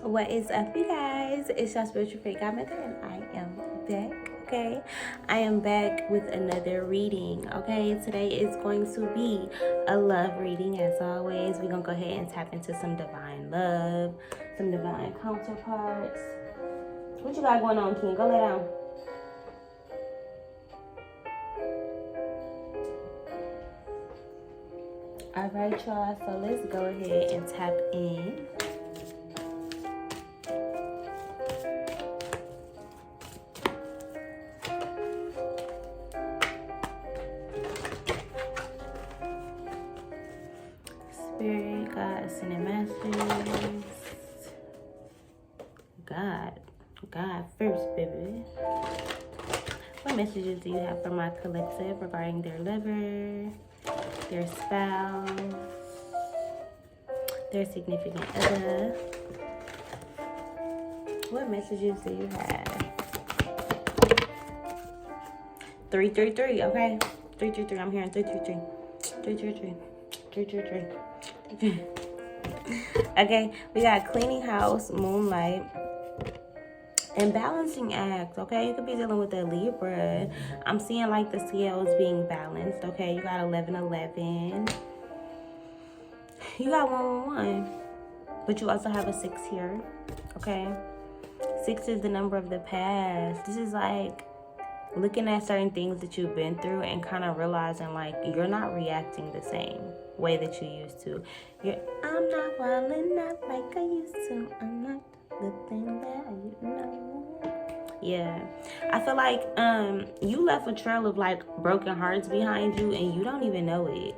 What is up, you guys? It's your spiritual freak godmother, and I am back. Okay, I am back with another reading. Okay, today is going to be a love reading. As always, we're gonna go ahead and tap into some divine love, some divine counterparts. What you got going on, King? Go lay down. All right, y'all. So let's go ahead and tap in. Spirit, God, sending messages. God first, baby. What messages do you have for my collective regarding their lover, their spouse, their significant other? What messages do you have? 333, okay? 333, I'm hearing 333. 333. 333. Okay, we got cleaning house, moonlight, and balancing act. Okay, you could be dealing with a Libra. I'm seeing like the scales being balanced. Okay, you got 1111. You got 111, but you also have a 6 here. Okay, 6 is the number of the past. This is like looking at certain things that you've been through and kind of realizing like you're not reacting the same way that you used to. I'm not wilding up like I used to. I'm not the thing that I know. Yeah, I feel like you left a trail of like broken hearts behind you and you don't even know it.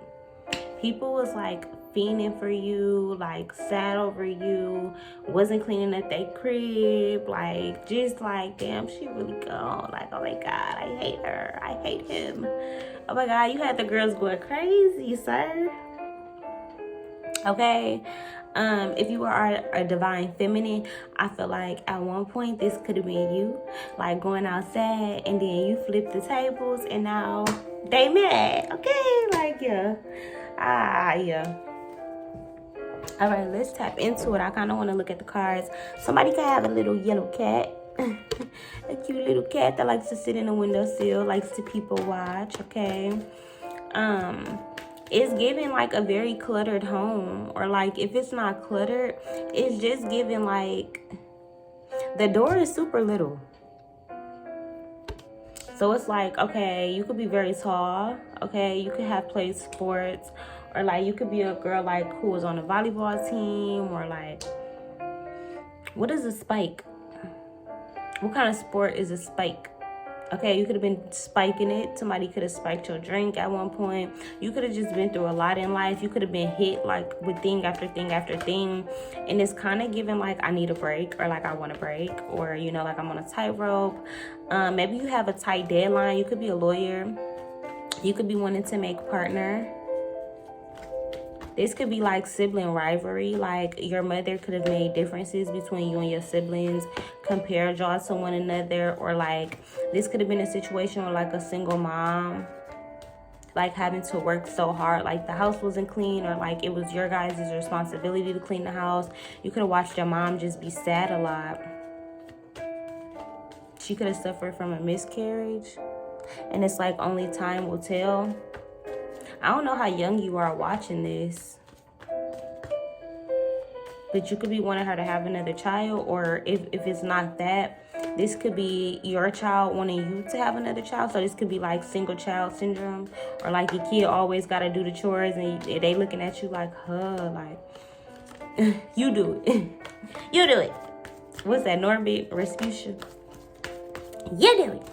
People was like fiending for you, like sad over you, wasn't cleaning up their crib, like just like, damn, she really gone. Like, oh my God, I hate her, I hate him. Oh my God, you had the girls going crazy, sir. Okay, if you are a divine feminine, I feel like at one point this could have been you, like going outside and then you flip the tables and now they mad. Okay, like yeah. Yeah. All right, let's tap into it. I kind of want to look at the cards. Somebody could have a little yellow cat. A cute little cat that likes to sit in the windowsill, likes to people watch, okay? It's giving like a very cluttered home, or like if it's not cluttered, it's just giving like the door is super little. So it's like, okay, you could be very tall, okay? You could have played sports, or like you could be a girl like who was on a volleyball team, or like, what is a spike? What kind of sport is a spike? Okay, you could have been spiking it. Somebody could have spiked your drink at one point. You could have just been through a lot in life. You could have been hit like with thing after thing after thing. And it's kind of giving like I need a break, or like I want a break, or you know, like I'm on a tightrope. Maybe you have a tight deadline. You could be a lawyer. You could be wanting to make partner. This could be like sibling rivalry. Like your mother could have made differences between you and your siblings, compared y'all to one another. Or like this could have been a situation where like a single mom, like having to work so hard, like the house wasn't clean, or like it was your guys' responsibility to clean the house. You could have watched your mom just be sad a lot. She could have suffered from a miscarriage. And it's like only time will tell. I don't know how young you are watching this, but you could be wanting her to have another child, or if it's not that, this could be your child wanting you to have another child. So this could be like single child syndrome, or like your kid always got to do the chores and they looking at you like, huh, like, you do it. You do it. What's that, Norbit Respucia? You do it.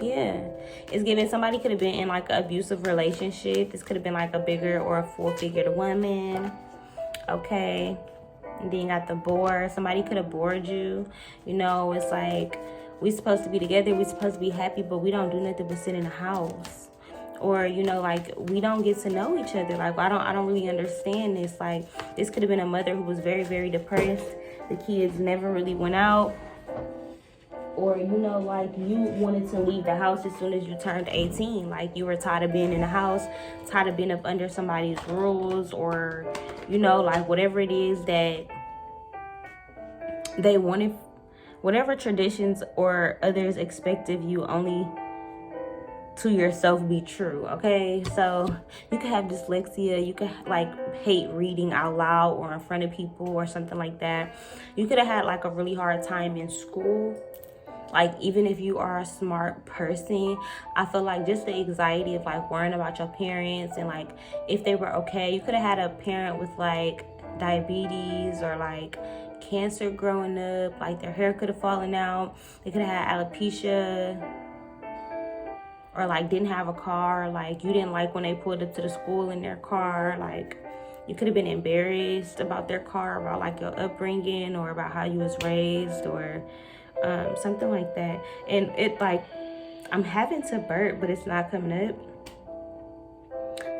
Yeah, it's giving somebody could have been in like an abusive relationship. This could have been like a bigger or a full-figured woman. Okay, and then you got the bore. Somebody could have bored you. You know, it's like we supposed to be together, we supposed to be happy, but we don't do nothing but sit in the house. Or you know, like we don't get to know each other. Like I don't really understand this. Like this could have been a mother who was very, very depressed. The kids never really went out. Or, you know, like you wanted to leave the house as soon as you turned 18. Like you were tired of being in the house, tired of being up under somebody's rules, or, you know, like whatever it is that they wanted whatever traditions or others expect of you, only to yourself be true. Okay, so you could have dyslexia, you could like hate reading out loud or in front of people or something like that. You could have had like a really hard time in school. Like, even if you are a smart person, I feel like just the anxiety of like worrying about your parents and like if they were okay. You could have had a parent with like diabetes or like cancer growing up, like their hair could have fallen out. They could have had alopecia, or like didn't have a car, like you didn't like when they pulled up to the school in their car. Like, you could have been embarrassed about their car, about like your upbringing or about how you was raised, or something like that. And it like, I'm having to burp, but it's not coming up.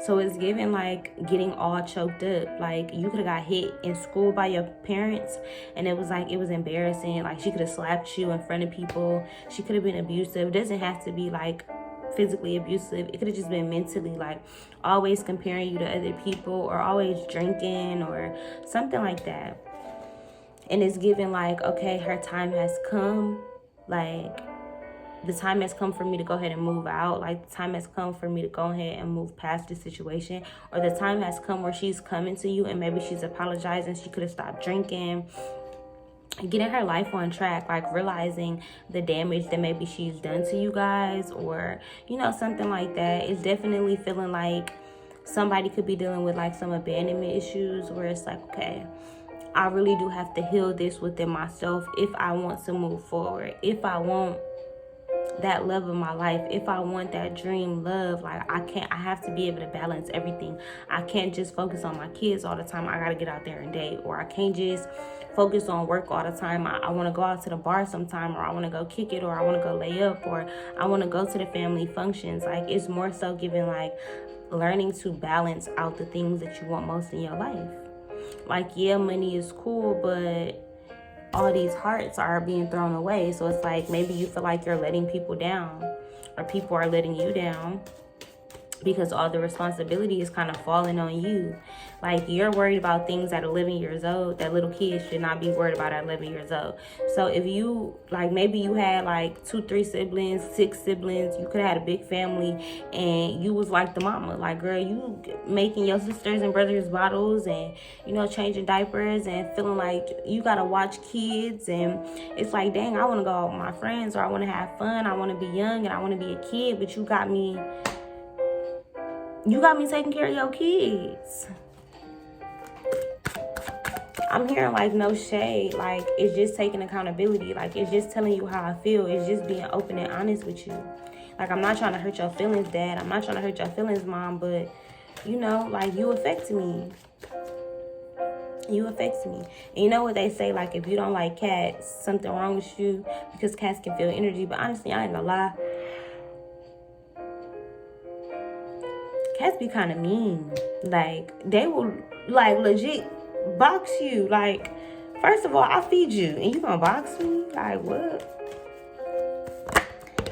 So it's giving like getting all choked up. Like, you could have got hit in school by your parents and it was like, it was embarrassing. Like, she could have slapped you in front of people. She could have been abusive. It doesn't have to be like physically abusive. It could have just been mentally, like always comparing you to other people or always drinking or something like that. And it's given like, okay, her time has come. Like, the time has come for me to go ahead and move out. Like, the time has come for me to go ahead and move past the situation. Or the time has come where she's coming to you and maybe she's apologizing. She could have stopped drinking, getting her life on track, like realizing the damage that maybe she's done to you guys, or, you know, something like that. It's definitely feeling like somebody could be dealing with like some abandonment issues where it's like, okay, I really do have to heal this within myself if I want to move forward. If I want that love of my life, if I want that dream love, like I have to be able to balance everything. I can't just focus on my kids all the time. I gotta get out there and date. Or I can't just focus on work all the time. I want to go out to the bar sometime, or I want to go kick it, or I want to go lay up, or I want to go to the family functions. Like, it's more so giving like learning to balance out the things that you want most in your life. Like, yeah, money is cool, but all these hearts are being thrown away. So it's like, maybe you feel like you're letting people down, or people are letting you down, because all the responsibility is kind of falling on you. Like, you're worried about things at 11 years old that little kids should not be worried about at 11 years old. So if you, like, maybe you had like 2, 3 siblings, 6 siblings, you could have had a big family, and you was like the mama. Like, girl, you making your sisters and brothers bottles, and, you know, changing diapers, and feeling like you gotta watch kids. And it's like, dang, I want to go out with my friends, or I want to have fun, I want to be young, and I want to be a kid, but you got me taking care of your kids. I'm hearing like no shade. Like, it's just taking accountability. Like, it's just telling you how I feel. It's just being open and honest with you. Like, I'm not trying to hurt your feelings, Dad. I'm not trying to hurt your feelings, Mom. But, you know, like, you affect me. You affect me. And you know what they say? Like, if you don't like cats, something wrong with you, because cats can feel energy. But honestly, I ain't gonna lie. Cats be kind of mean. Like, they will, like, legit box you. Like, first of all, I feed you and you gonna box me? Like, what?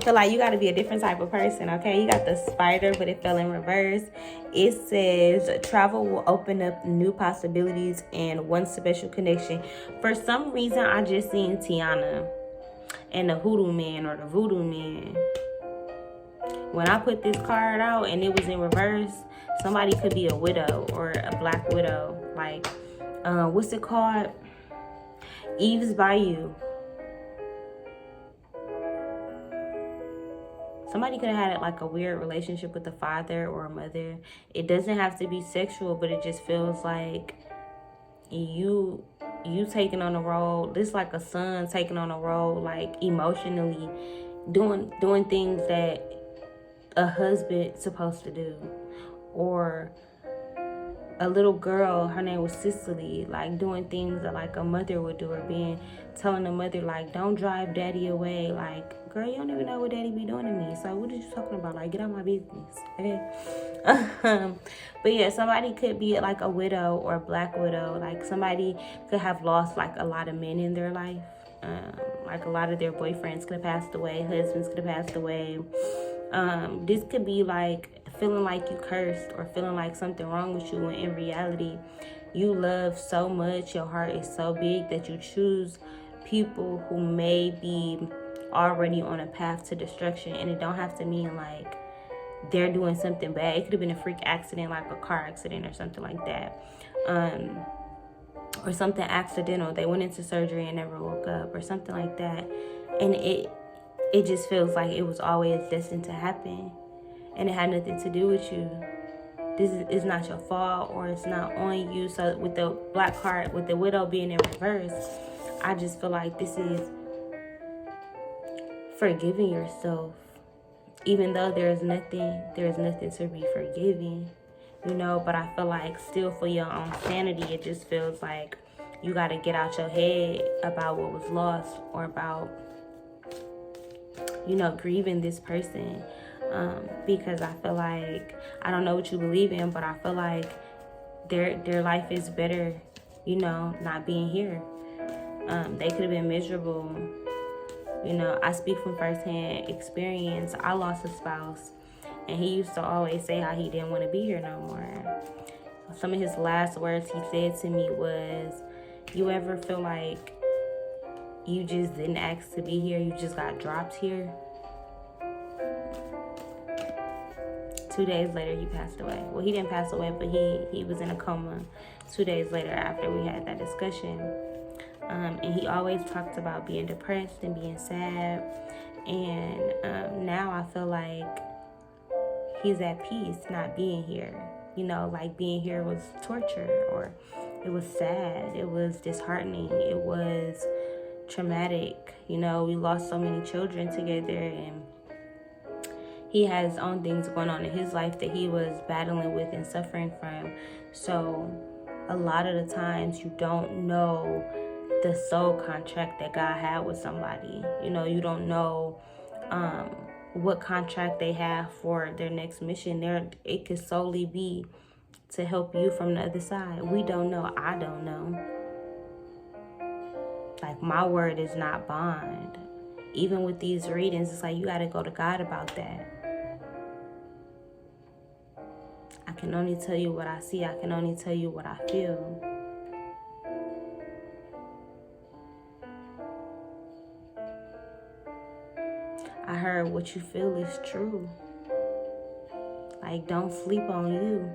So, like, you gotta be a different type of person, okay? You got the spider, but it fell in reverse. It says, travel will open up new possibilities and one special connection. For some reason, I just seen Tiana and the hoodoo man, or the voodoo man. When I put this card out and it was in reverse, somebody could be a widow or a black widow. Like, what's it called? Eve's Bayou. Somebody could have had like a weird relationship with the father or a mother. It doesn't have to be sexual, but it just feels like you taking on a role. This like a son taking on a role, like emotionally doing things that a husband supposed to do. Or a little girl, her name was Cicely, like doing things that like a mother would do, or telling the mother like, don't drive daddy away. Like, girl, you don't even know what daddy be doing to me, so what are you talking about? Like, get out of my business, okay? But yeah, somebody could be like a widow or a black widow. Like, somebody could have lost like a lot of men in their life. Like, a lot of their boyfriends could have passed away, husbands could have passed away. This could be like feeling like you cursed, or feeling like something wrong with you, when in reality you love so much, your heart is so big that you choose people who may be already on a path to destruction. And it don't have to mean like they're doing something bad. It could have been a freak accident, like a car accident or something like that. Or something accidental. They went into surgery and never woke up or something like that. And it just feels like it was always destined to happen. And it had nothing to do with you. This is not your fault, or it's not on you. So with the black card, with the widow being in reverse, I just feel like this is forgiving yourself. Even though there's nothing to be forgiving, you know. But I feel like still for your own sanity, it just feels like you got to get out your head about what was lost, or about, you know, grieving this person. Because I feel like, I don't know what you believe in, but I feel like their life is better, you know, not being here. They could have been miserable. You know, I speak from firsthand experience. I lost a spouse, and he used to always say how he didn't want to be here no more. Some of his last words he said to me was, you ever feel like you just didn't ask to be here, you just got dropped here? 2 days later, he passed away. Well, he didn't pass away, but he was in a coma 2 days later after we had that discussion. And he always talked about being depressed and being sad. And now I feel like he's at peace not being here. You know, like being here was torture, or it was sad. It was disheartening. It was traumatic. You know, we lost so many children together, and he has his own things going on in his life that he was battling with and suffering from. So a lot of the times you don't know the soul contract that God had with somebody. You know, you don't know what contract they have for their next mission. It could solely be to help you from the other side. We don't know. I don't know. Like, my word is not bond. Even with these readings, it's like you got to go to God about that. I can only tell you what I see. I can only tell you what I feel. I heard what you feel is true. Like, don't sleep on you.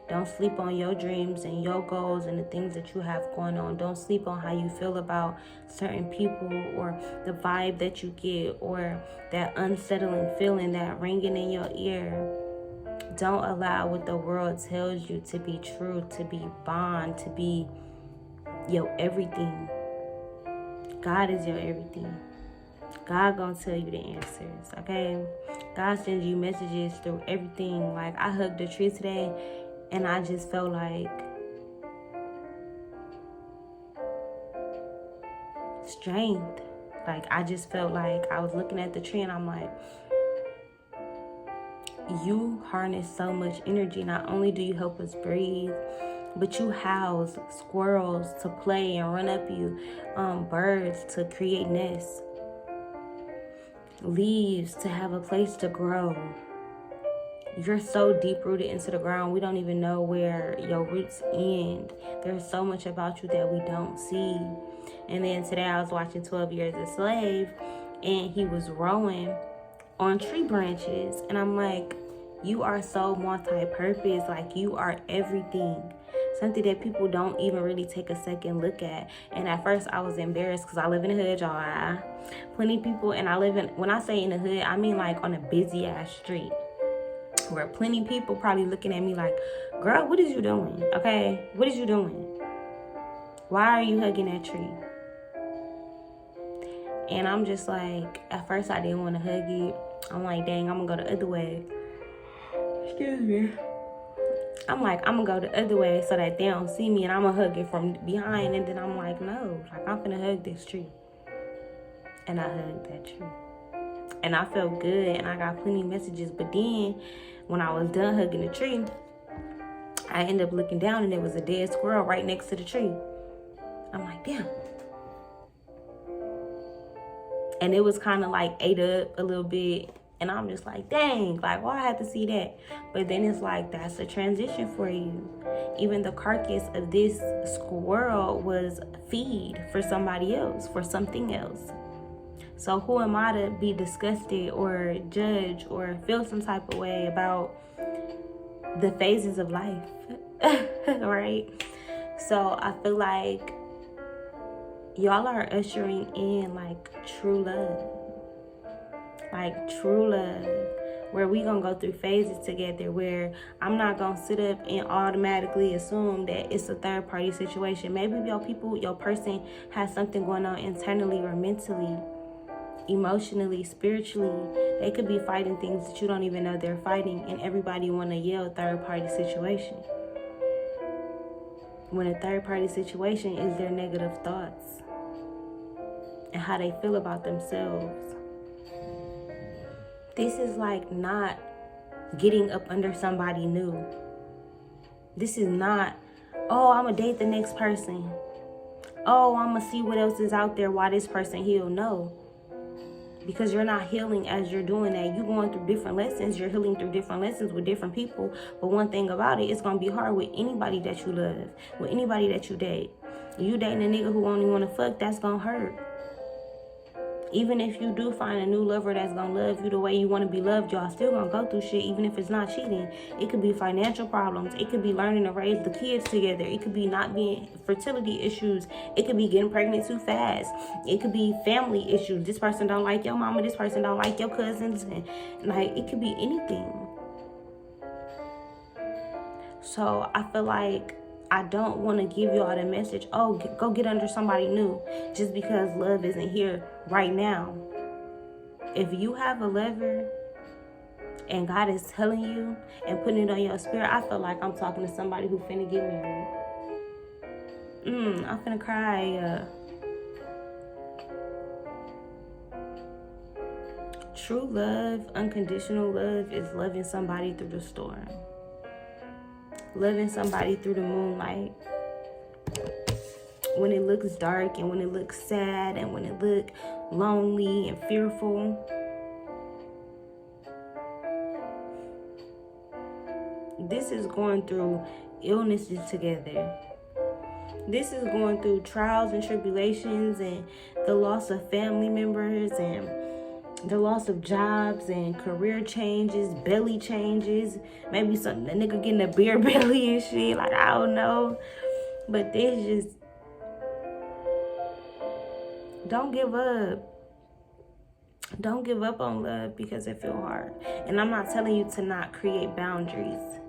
Don't sleep on your dreams and your goals and the things that you have going on. Don't sleep on how you feel about certain people, or the vibe that you get, or that unsettling feeling, that ringing in your ear. Don't allow what the world tells you to be true, to be bond, to be your everything. God is your everything. God gonna tell you the answers, okay? God sends you messages through everything. Like, I hugged a tree today, and I just felt like strength. Like, I just felt like I was looking at the tree, and I'm like, you harness so much energy. Not only do you help us breathe, but you house squirrels to play and run up you, birds to create nests, leaves to have a place to grow. You're so deep rooted into the ground, we don't even know where your roots end. There's so much about you that we don't see. And then today I was watching 12 Years a Slave, and he was rowing on tree branches, and I'm like, you are so multi-purpose. Like, you are everything. Something that people don't even really take a second look at. And at first I was embarrassed because I live in the hood, y'all. Plenty of people, and I live in, when I say in the hood, I mean like on a busy ass street, where plenty of people probably looking at me like, girl, what is you doing? Okay, what is you doing? Why are you hugging that tree? And I'm just like, at first I didn't want to hug it. I'm like, dang, I'm gonna go the other way. Excuse me. I'm like, I'm gonna go the other way so that they don't see me, and I'm gonna hug it from behind. And then I'm like, no, like, I'm gonna hug this tree. And I hugged that tree. And I felt good, and I got plenty of messages. But then when I was done hugging the tree, I ended up looking down, and there was a dead squirrel right next to the tree. I'm like, damn. And it was kind of like ate up a little bit. And I'm just like, dang, like, why I have to see that? But then it's like, that's a transition for you. Even the carcass of this squirrel was feed for somebody else, for something else. So who am I to be disgusted or judge or feel some type of way about the phases of life? Right? So I feel like y'all are ushering in like true love. Like true love. Where we gonna go through phases together, where I'm not gonna sit up and automatically assume that it's a third party situation. Maybe your person has something going on internally or mentally, emotionally, spiritually. They could be fighting things that you don't even know they're fighting, and everybody wanna yell third party situation. When a third party situation is their negative thoughts and how they feel about themselves. This is like not getting up under somebody new. This is not, oh, I'm going to date the next person. Oh, I'm going to see what else is out there while this person heal. No. Because you're not healing as you're doing that. You're going through different lessons. You're healing through different lessons with different people. But one thing about it, it's going to be hard with anybody that you love. With anybody that you date. You dating a nigga who only want to fuck, that's going to hurt. Even if you do find a new lover that's going to love you the way you want to be loved, y'all still going to go through shit, even if it's not cheating. It could be financial problems. It could be learning to raise the kids together. It could be not being fertility issues. It could be getting pregnant too fast. It could be family issues. This person don't like your mama. This person don't like your cousins. And like, it could be anything. So I feel like I don't want to give y'all the message, oh, go get under somebody new just because love isn't here right now. If you have a lover and God is telling you and putting it on your spirit, I feel like I'm talking to somebody who finna get married. I'm finna cry. True love, unconditional love is loving somebody through the storm. Loving somebody through the moonlight. When it looks dark and when it looks sad and when it looks lonely and fearful. This is going through illnesses together. This is going through trials and tribulations and the loss of family members and the loss of jobs and career changes, belly changes. Maybe a nigga getting a beer belly and shit. Like, I don't know. But there's just, don't give up. Don't give up on love because it feels hard. And I'm not telling you to not create boundaries.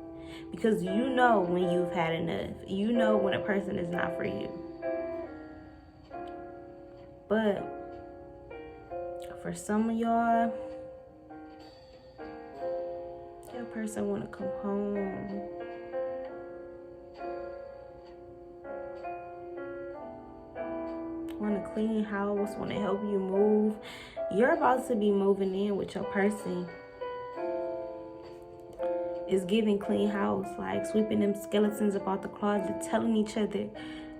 Because you know when you've had enough. You know when a person is not for you. But for some of y'all, your person want to come home. Want to clean house, want to help you move. You're about to be moving in with your person. It's giving clean house, like sweeping them skeletons about the closet, telling each other,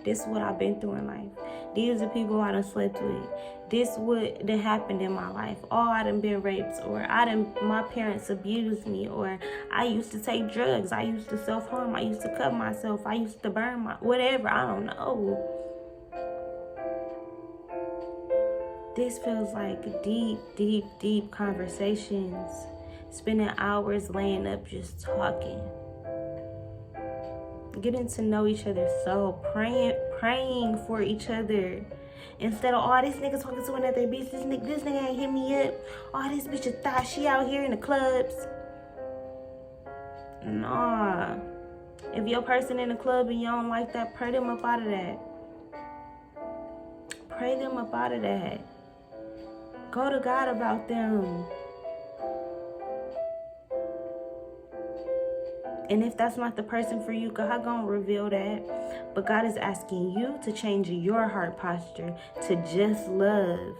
this is what I've been through in life. These are people I done slept with. This what done happened in my life. Oh, I done been raped, or my parents abused me, or I used to take drugs. I used to self-harm. I used to cut myself. I used to burn whatever. I don't know. This feels like deep, deep, deep conversations. Spending hours laying up just talking. Getting to know each other, so praying for each other. Instead of, oh, this nigga talking to another bitch, this nigga ain't hit me up. Oh, this bitch a thought she out here in the clubs. Nah. If your person in the club and you don't like that, pray them up out of that. Pray them up out of that. Go to God about them. And if that's not the person for you, God gonna reveal that. But God is asking you to change your heart posture to just love.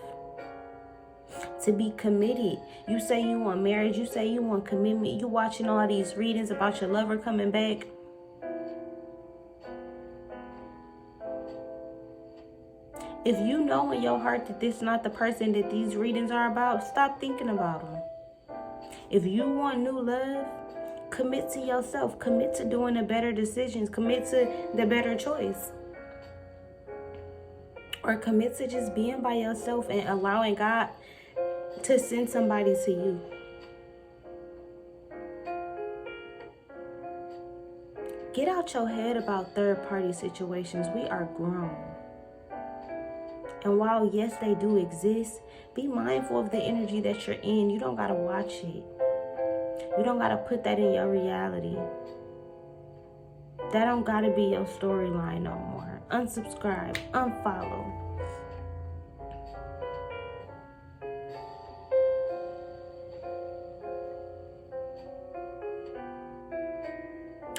To be committed. You say you want marriage. You say you want commitment. You watching all these readings about your lover coming back. If you know in your heart that this is not the person that these readings are about, stop thinking about them. If you want new love, Commit to yourself. Commit to doing the better decisions. Commit to the better choice. Or commit to just being by yourself and allowing God to send somebody to you. Get out your head about third-party situations. We are grown. And while, yes, they do exist, be mindful of the energy that you're in. You don't got to watch it. You don't got to put that in your reality. That don't got to be your storyline no more. Unsubscribe. Unfollow.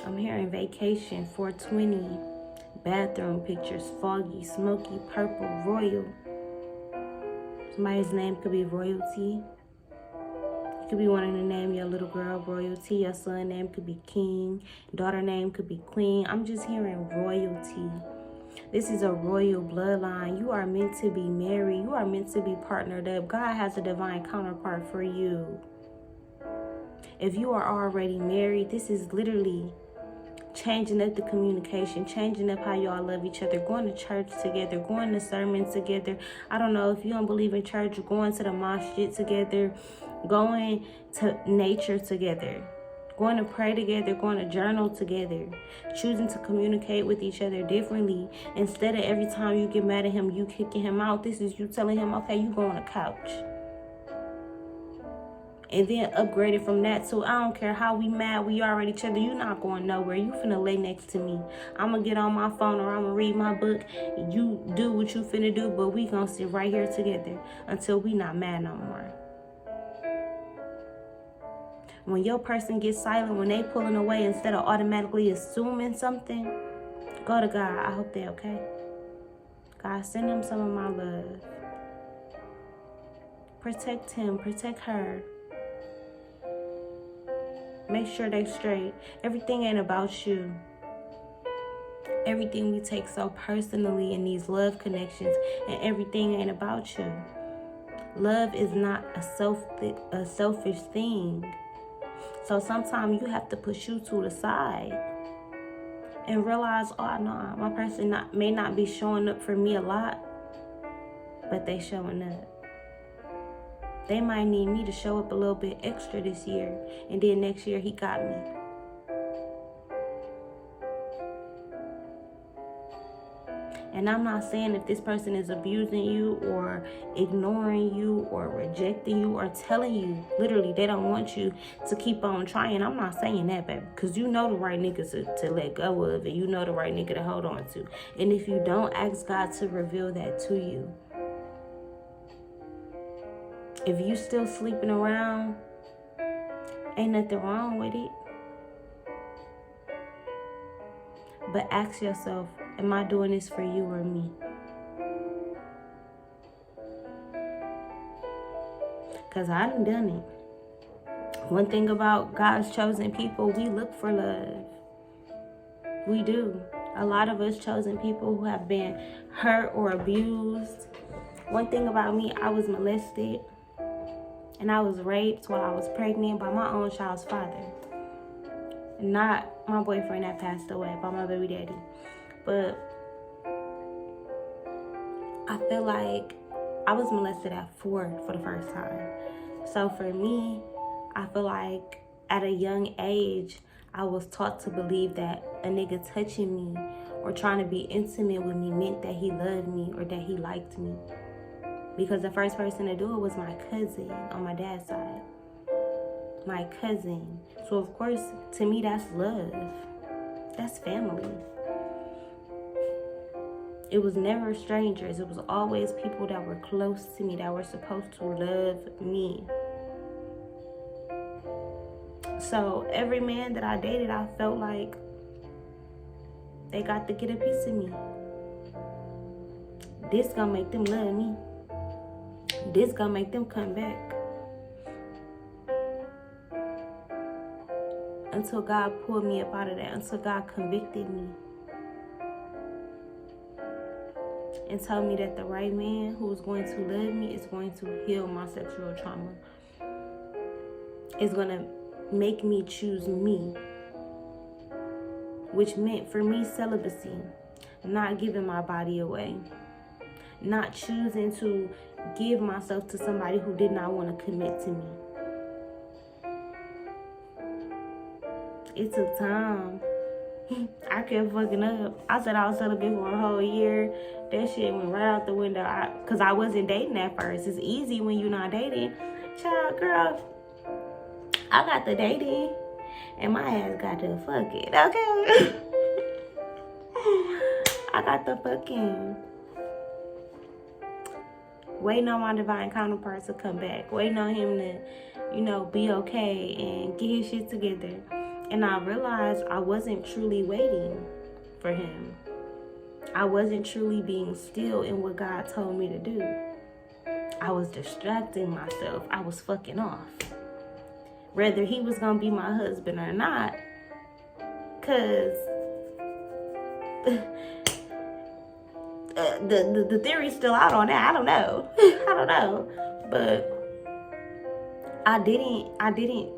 I'm hearing vacation, 420, bathroom pictures, foggy, smoky, purple, royal. Somebody's name could be royalty. You could be wanting to name your little girl royalty. Your son name could be king. Daughter name could be queen. I'm just hearing royalty. This is a royal bloodline. You are meant to be married. You are meant to be partnered up. God has a divine counterpart for you. If you are already married, this is literally changing up the communication, changing up how y'all love each other, going to church together, going to sermons together. I don't know if you don't believe in church, going to the masjid together, going to nature together, going to pray together, going to journal together, choosing to communicate with each other differently. Instead of every time you get mad at him, you kicking him out. This is you telling him, okay, you go on the couch. And then upgrade it from that to, I don't care how we mad, we are at each other. You not going nowhere. You finna lay next to me. I'm gonna get on my phone or I'm gonna read my book. You do what you finna do, but we gonna sit right here together until we not mad no more. When your person gets silent, when they pulling away, instead of automatically assuming something, go to God. I hope they okay. God, send them some of my love. Protect him, protect her. Make sure they straight. Everything ain't about you. Everything we take so personally in these love connections, and everything ain't about you. Love is not a selfish thing. So sometimes you have to push you to the side and realize, oh no, my person may not be showing up for me a lot, but they showing up. They might need me to show up a little bit extra this year, and then next year he got me. And I'm not saying if this person is abusing you or ignoring you or rejecting you or telling you literally they don't want you to keep on trying. I'm not saying that, baby, because you know the right nigga to let go of, and you know the right nigga to hold on to. And if you don't, ask God to reveal that to you. If you still sleeping around, ain't nothing wrong with it. But ask yourself, am I doing this for you or me? Because I done it. One thing about God's chosen people, we look for love. We do. A lot of us chosen people who have been hurt or abused. One thing about me, I was molested. And I was raped while I was pregnant by my own child's father. Not my boyfriend that passed away, by my baby daddy. But I feel like I was molested at 4 for the first time. So for me, I feel like at a young age, I was taught to believe that a nigga touching me or trying to be intimate with me meant that he loved me or that he liked me. Because the first person to do it was my cousin on my dad's side. My cousin. So of course, to me, that's love. That's family. It was never strangers. It was always people that were close to me, that were supposed to love me. So every man that I dated, I felt like they got to get a piece of me. This gonna make them love me. This gonna make them come back. Until God pulled me up out of that. Until God convicted me. And told me that the right man who is going to love me is going to heal my sexual trauma. Is going to make me choose me, which meant for me celibacy, not giving my body away, not choosing to give myself to somebody who did not want to commit to me. It took time. I kept fucking up. I said I was celibate for a whole year. That shit went right out the window. Cause I wasn't dating at first. It's easy when you're not dating. Child, girl, I got the dating, and my ass got to fuck it. Okay. I got the fucking waiting on my divine counterpart to come back. Waiting on him to, be okay and get his shit together. And I realized I wasn't truly waiting for him. I wasn't truly being still in what God told me to do. I was distracting myself. I was fucking off. Whether he was going to be my husband or not. Because the theory's still out on that. I don't know. I don't know. But I didn't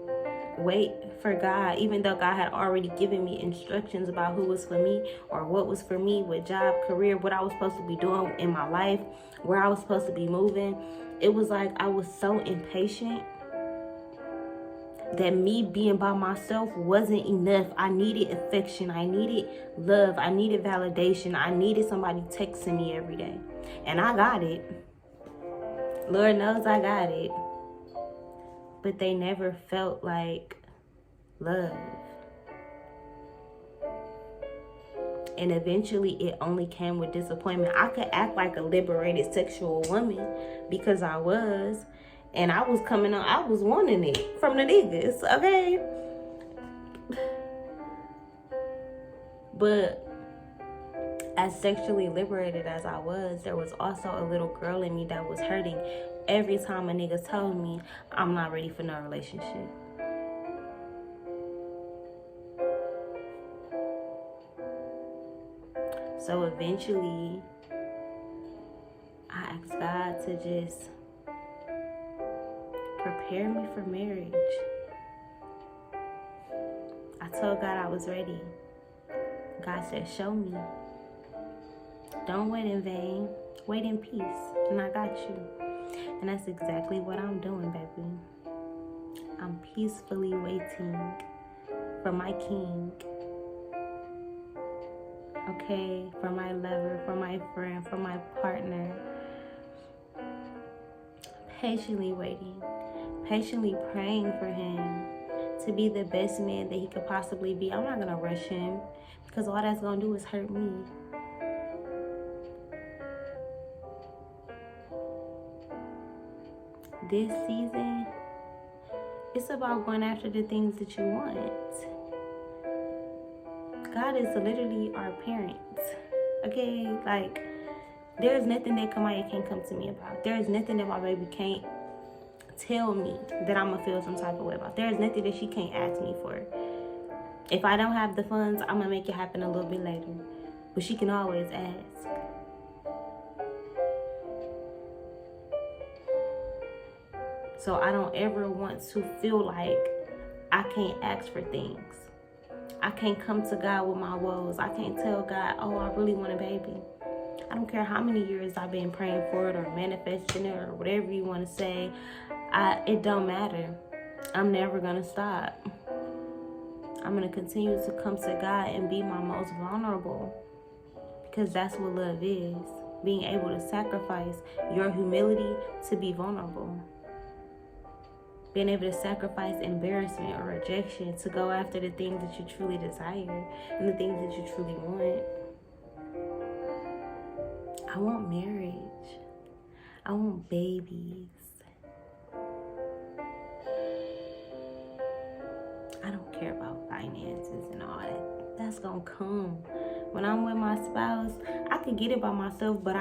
wait for God, even though God had already given me instructions about who was for me or what was for me with job, career, what I was supposed to be doing in my life, where I was supposed to be moving. It was like I was so impatient that me being by myself wasn't enough. I needed affection. I needed love. I needed validation. I needed somebody texting me every day. And I got it. Lord knows I got it. But they never felt like love. And eventually it only came with disappointment. I could act like a liberated sexual woman because I was. And I was coming on, I was wanting it from the niggas, okay? But as sexually liberated as I was, there was also a little girl in me that was hurting every time a nigga told me I'm not ready for no relationship. So eventually, I asked God to just prepare me for marriage. I told God I was ready. God said, show me. Don't wait in vain. Wait in peace. And I got you. And that's exactly what I'm doing, baby. I'm peacefully waiting for my king. Okay? For my lover, for my friend, for my partner. Patiently waiting. Patiently praying for him to be the best man that he could possibly be. I'm not going to rush him because all that's going to do is hurt me. This season, it's about going after the things that you want. God is literally our parents. Okay? Like, there's nothing that Kamaya can't come to me about. There's nothing that my baby can't tell me that I'm going to feel some type of way about. There's nothing that she can't ask me for. If I don't have the funds, I'm going to make it happen a little bit later. But she can always ask. So I don't ever want to feel like I can't ask for things. I can't come to God with my woes. I can't tell God, oh, I really want a baby. I don't care how many years I've been praying for it or manifesting it or whatever you want to say. It don't matter. I'm never going to stop. I'm going to continue to come to God and be my most vulnerable. Because that's what love is. Being able to sacrifice your humility to be vulnerable. Being able to sacrifice embarrassment or rejection to go after the things that you truly desire and the things that you truly want. I want marriage. I want babies. I don't care about finances and all that. That's gonna come. When I'm with my spouse, I can get it by myself, but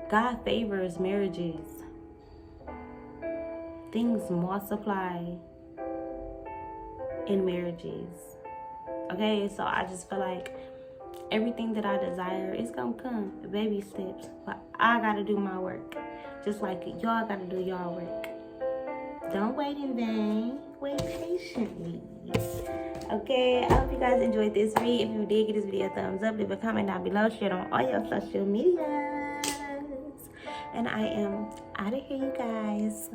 God favors marriages. Things multiply in marriages. Okay, so I just feel like everything that I desire is gonna come, baby steps. But I gotta do my work, just like y'all gotta do y'all work. Don't wait in vain. wait patiently. Okay, I hope you guys enjoyed this read. If you did, give this video a thumbs up, leave a comment down below, share it on all your social medias. And I am out of here, you guys.